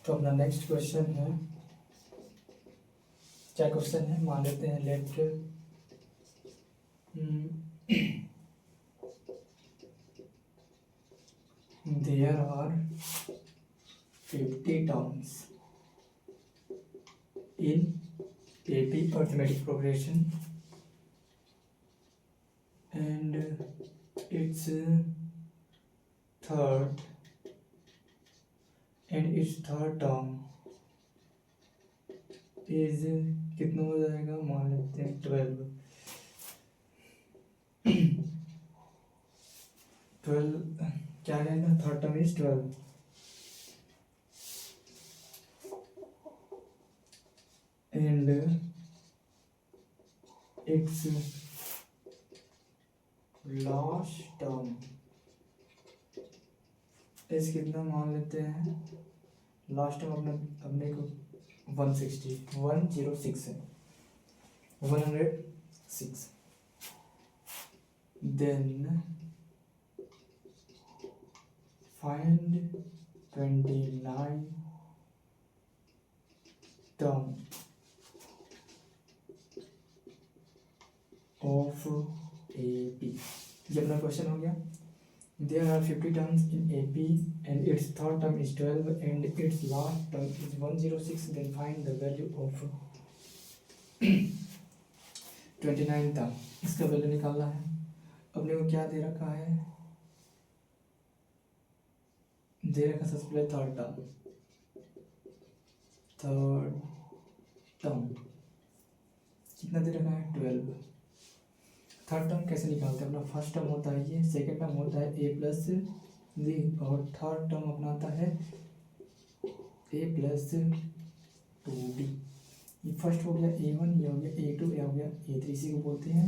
तो अपना next question है, क्या क्वेश्चन है मान लेते हैं। Let there are 50 terms in AP arithmetic progression and its third term is कितना हो जाएगा, मान लेते हैं 12 क्या रहेगा, third term is 12 and its last term इस कितना मान लेते हैं, लास्ट टर्म अपने को 106 है, 106। Then find 29 term of AP। ये अपना क्वेश्चन हो गया। There are 50 terms in AP and its third term is 12 and its last term is 106. Then find the value of 29 term। इसका वैल्यू निकालना है। अपने को क्या दे रखा है, दे रखा सबसे पहले थर्ड टर्म कितना दे रखा है, 12। थर्ड टर्म कैसे निकालते हैं, अपना फर्स्ट टर्म होता है ये, सेकेंड टर्म होता है A प्लस B और थर्ड टर्म अपना आता है A प्लस 2B। ये फर्स्ट हो गया A1, ये हो गया A2, ये हो गया A3, इसी को बोलते हैं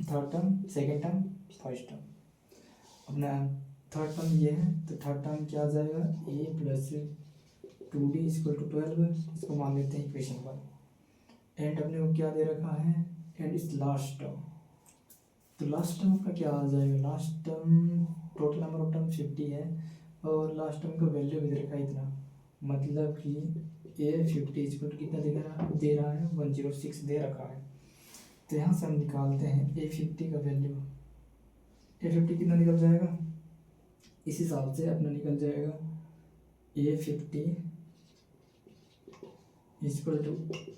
third term, second term, first term. अपना थर्ड टर्म ये है, तो थर्ड टर्म क्या आ जाएगा, A plus 2B equal to 12, इसको मान लेते हैं इक्वेशन 1। एंड अपने को क्या दे रखा है, एंड इस लास्ट टर्म, तो लास्ट टर्म का क्या आ जाएगा, last term total number of term 50 है और लास्ट टर्म का वैल्यू भी दे रखा है इतना, मतलब कि A50 इक्वल टू कितना दे रहा है 106 दे रखा है। तो यहाँ से हम निकालते हैं A50 का वैल्यू, A50 कितना निकल जाएगा, इस हिसाब से अपना निकल जाएगा A50 equal to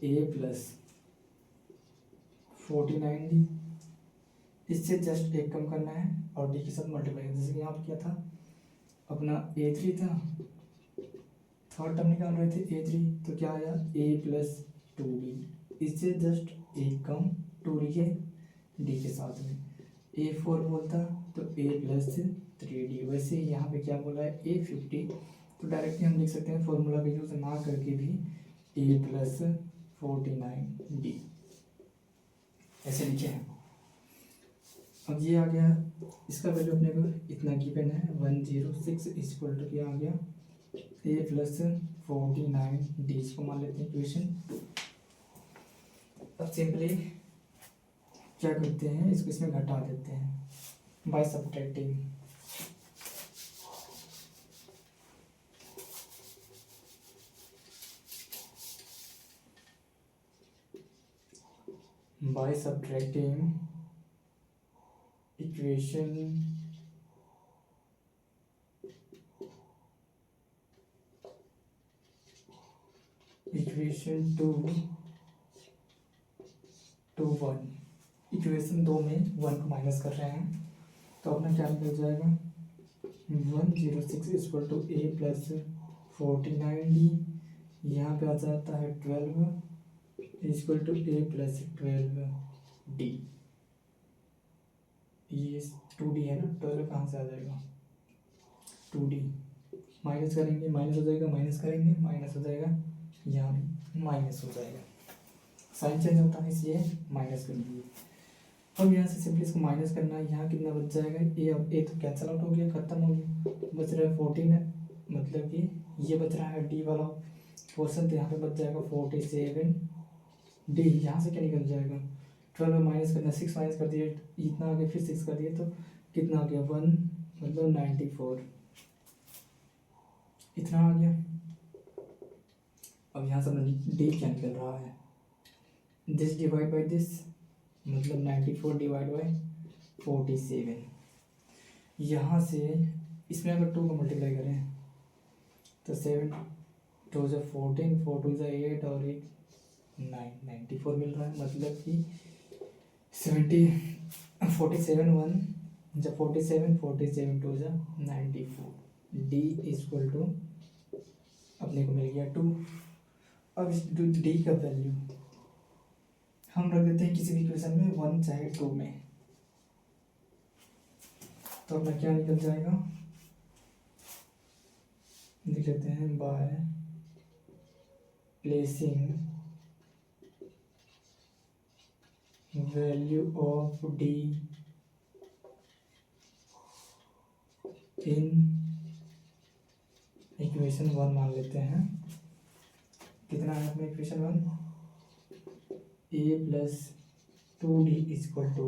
A plus 49D। इससे जस्ट एक कम करना है और D के साथ मल्टीप्लाई, जैसे कि यहाँ पर क्या था, अपना A3 था, थर्ड टर्म निकाल रहे थे A3, तो क्या आया A प्लस 2D, इससे जस्ट एक कम 2D के D के साथ में। A4 बोलता तो A प्लस 3D, वैसे यहाँ पे क्या बोला है A50, तो डायरेक्टली हम लिख सकते हैं फॉर्मूला का यूज ना करके भी A प्लस 49D ऐसे लिखे हैं। अब ये आ गया, इसका वैल्यू अपने को इतना गिवन है 106 इक्वल टू क्या आ गया A प्लस 49D, इसको मान लेते हैं इक्वेशन 2। अब सिंपली क्या करते हैं, इसको इसमें घटा देते हैं by subtracting. By subtracting equation 2 to 1, equation 2 में 1 को माइनस कर रहे हैं, तो अपना क्या निकल जाएगा 106 equal to A plus 49D, यहाँ पे आ जाता है 12 equal to A plus 12D। ये 2D है ना, 12 कहाँ से आ जाएगा, 2D माइनस करेंगे माइनस हो जाएगा, माइनस करेंगे माइनस हो जाएगा, यहाँ भी माइनस हो जाएगा, साइन चेंज होता है इसलिए माइनस कर दीजिए। अब यहाँ से सिंपली इसको माइनस करना है, यहाँ कितना बच जाएगा A, अब A तो कैंसिल आउट हो गया, खत्म हो गया, बच रहा है 14 है, मतलब कि ये बच रहा है D वाला पोर्सन, तो यहाँ पे बच जाएगा 47D। यहाँ से क्या निकल जाएगा 12 माइनस करना, 6 माइनस कर दिए इतना आ गया, फिर 6 कर दिए तो कितना आ गया 1, मतलब 94 इतना आ गया। यहाँ से डी क्या निकल रहा है, दिस डिवाइड बाई दिस, मतलब 94 डिवाइड बाई 47। यहाँ से इसमें अगर 2 को मल्टीप्लाई करें तो 7 2 से 14, 4 2 से 8 और 8 9, 94 मिल रहा है। मतलब कि 47 1 जब 47 47 2 से 94, डी इक्वल टू अपने को मिल गया 2। अब इस डी का वैल्यू हम रख देते हैं किसी भी इक्वेशन में 1 चाहे 2 में, तो अपना क्या निकल जाएगा, लिख लेते हैं by placing value of d in equation 1 मान लेते हैं। कितना है अपने equation 1, a plus 2d equal to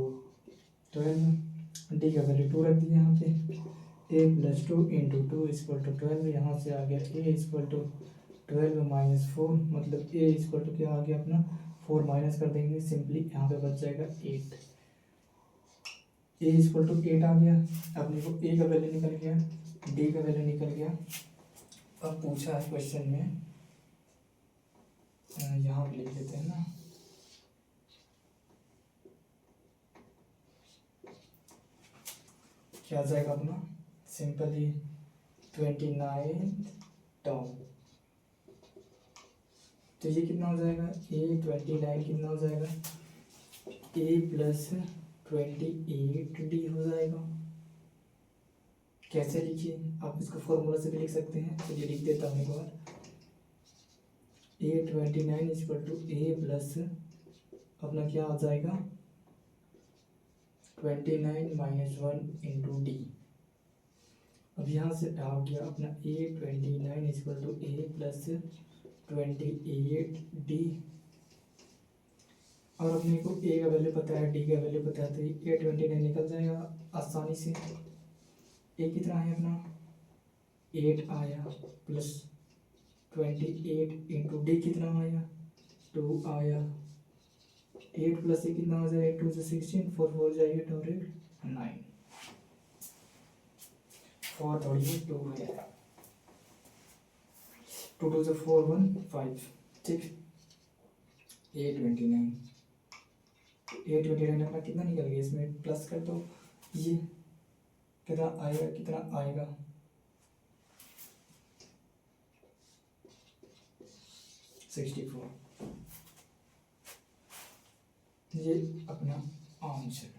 12, d का वैल्यू 2 रख दिया यहाँ पे, a plus 2 into 2 equal to 12, यहाँ से आ गया ए इक्वल टू 12 माइनस 4, मतलब ए इक्वल टू क्या आ गया अपना 4 माइनस कर देंगे सिंपली, यहाँ पे बच जाएगा 8, ए इक्वल टू 8 आ गया। अपने को ए का वैल्यू निकल गया, डी का वैल्यू निकल गया। अब पूछा है क्वेश्चन में, यहाँ पे लिख देते हैं ना, क्या आ जाएगा अपना सिंपली 29 टर्म, तो ये कितना हो जाएगा, ए 29 कितना हो जाएगा, ए प्लस 28d हो जाएगा। कैसे लिखिए, आप इसको फॉर्मूला से भी लिख सकते हैं, तो ये लिख देता हूँ एक बार, ए 29 इक्वल टू ए प्लस अपना क्या आ जाएगा 29 माइनस 1 इंटू डी। अब यहाँ से आ गया अपना a 29 equal to a plus 28d, और अपने को ए का वैल्यू पता है, डी का वैल्यू पता है, तो ए 29 निकल जाएगा आसानी से। ए कितना है अपना 8 आया, प्लस 28 इंटू डी कितना आया 2 आया, 8 प्लस ए कितना हो जाएगा 2 से 16, 4 4 जाए 8 और 8 9, 4 थोड़ी 2 है, 2 2 से 4 1 5, ठीक। ए 29 अपना कितना निकल गया, इसमें प्लस कर दो, ये कितना आएगा, कितना आएगा 64, ये अपना आंसर।